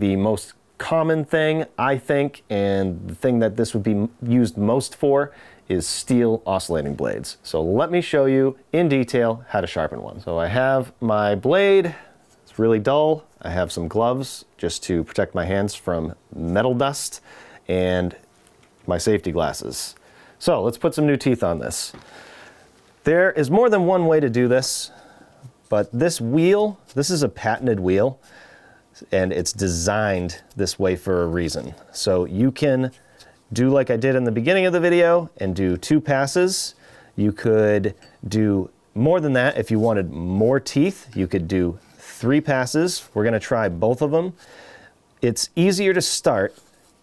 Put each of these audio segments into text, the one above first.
the most common thing, I think, and the thing that this would be used most for is steel oscillating blades. So let me show you in detail how to sharpen one. So I have my blade, it's really dull. I have some gloves just to protect my hands from metal dust, and my safety glasses. So let's put some new teeth on this. There is more than one way to do this, but this wheel, this is a patented wheel, and it's designed this way for a reason. So you can do like I did in the beginning of the video and do 2 passes. You could do more than that if you wanted more teeth. You could do 3 passes. We're gonna try both of them. It's easier to start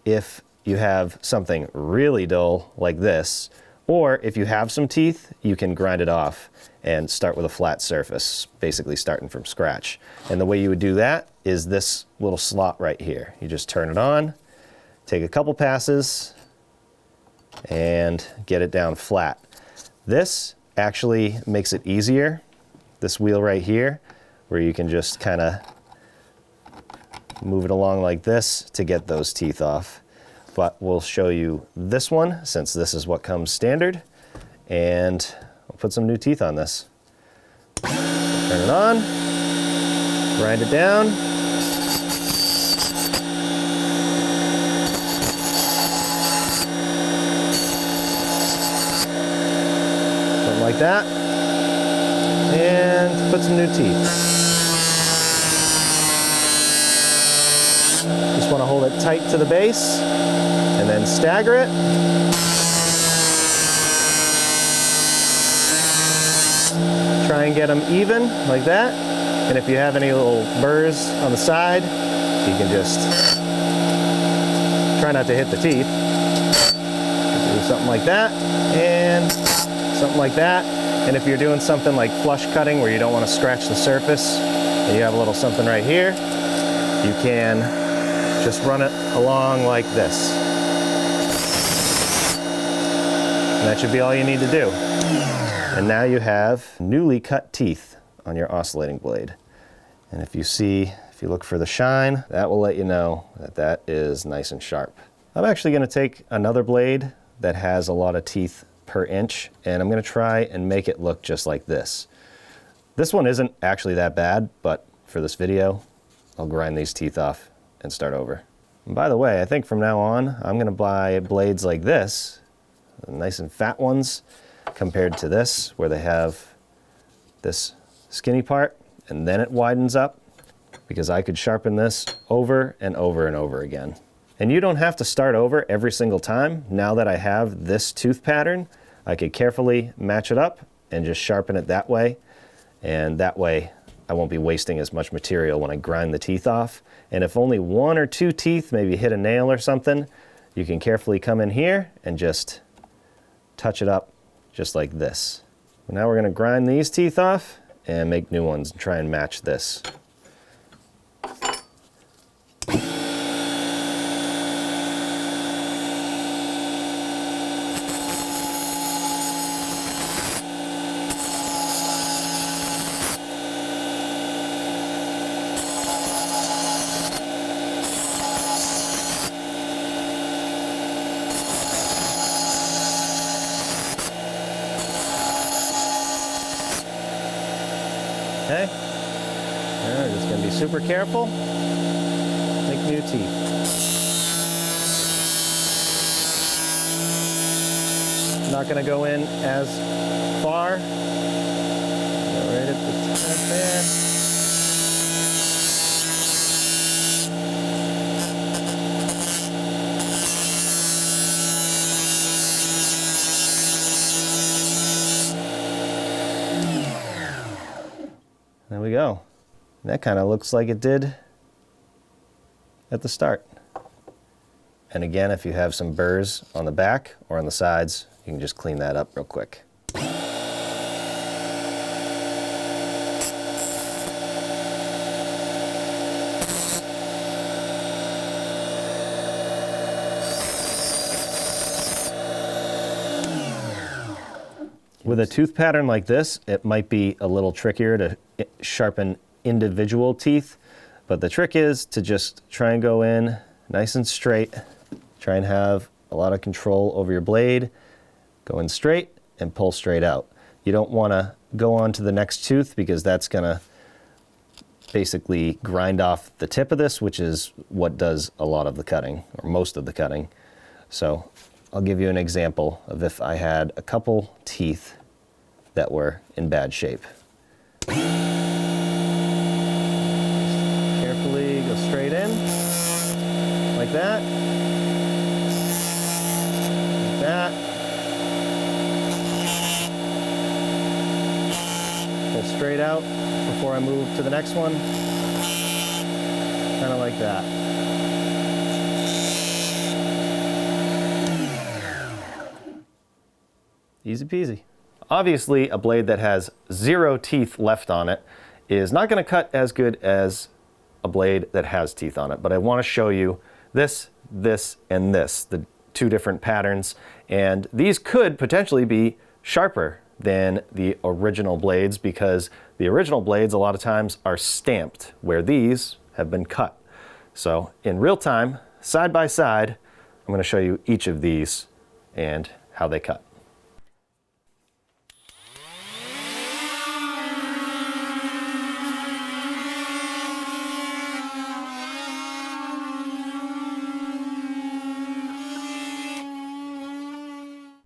if you have something really dull like this, or if you have some teeth, you can grind it off and start with a flat surface, basically starting from scratch. And the way you would do that is this little slot right here. You just turn it on, take a couple passes, and get it down flat. This actually makes it easier, this wheel right here, where you can just kind of move it along like this to get those teeth off. But we'll show you this one, since this is what comes standard, and we'll put some new teeth on this. Turn it on, grind it down. Something like that. And put some new teeth. Just want to hold it tight to the base and then stagger it. Try and get them even like that. And if you have any little burrs on the side, you can just try not to hit the teeth. Do something like that and something like that. And if you're doing something like flush cutting where you don't want to scratch the surface and you have a little something right here, you can just run it along like this. And that should be all you need to do. And now you have newly cut teeth on your oscillating blade. And if you look for the shine, that will let you know that that is nice and sharp. I'm actually going to take another blade that has a lot of teeth per inch, and I'm going to try and make it look just like this. This one isn't actually that bad, but for this video, I'll grind these teeth off and start over. And by the way, I think from now on, I'm going to buy blades like this, nice and fat ones, compared to this, where they have this skinny part, and then it widens up, because I could sharpen this over and over and over again. And you don't have to start over every single time. Now that I have this tooth pattern, I could carefully match it up and just sharpen it that way. And that way, I won't be wasting as much material when I grind the teeth off. And if only 1 or 2 teeth maybe hit a nail or something, you can carefully come in here and just touch it up just like this. Now we're going to grind these teeth off and make new ones and try and match this. Okay, now we're just going to be super careful, make new teeth. Not going to go in as far, go right at the top there. There we go. That kind of looks like it did at the start. And again, if you have some burrs on the back or on the sides, you can just clean that up real quick. With a tooth pattern like this, it might be a little trickier to sharpen individual teeth, But the trick is to just try and go in nice and straight. Try and have a lot of control over your blade. Go in straight and pull straight out. You don't want to go on to the next tooth because that's going to basically grind off the tip of this, which is what does a lot of the cutting, or most of the cutting. So I'll give you an example of if I had a couple teeth that were in bad shape. Carefully go straight in, like that, like that. Pull straight out before I move to the next one, kind of like that. Easy peasy. Obviously, a blade that has 0 teeth left on it is not going to cut as good as a blade that has teeth on it, but I want to show you this, this, and this, the 2 different patterns, and these could potentially be sharper than the original blades because the original blades a lot of times are stamped, where these have been cut. So in real time, side by side, I'm going to show you each of these and how they cut.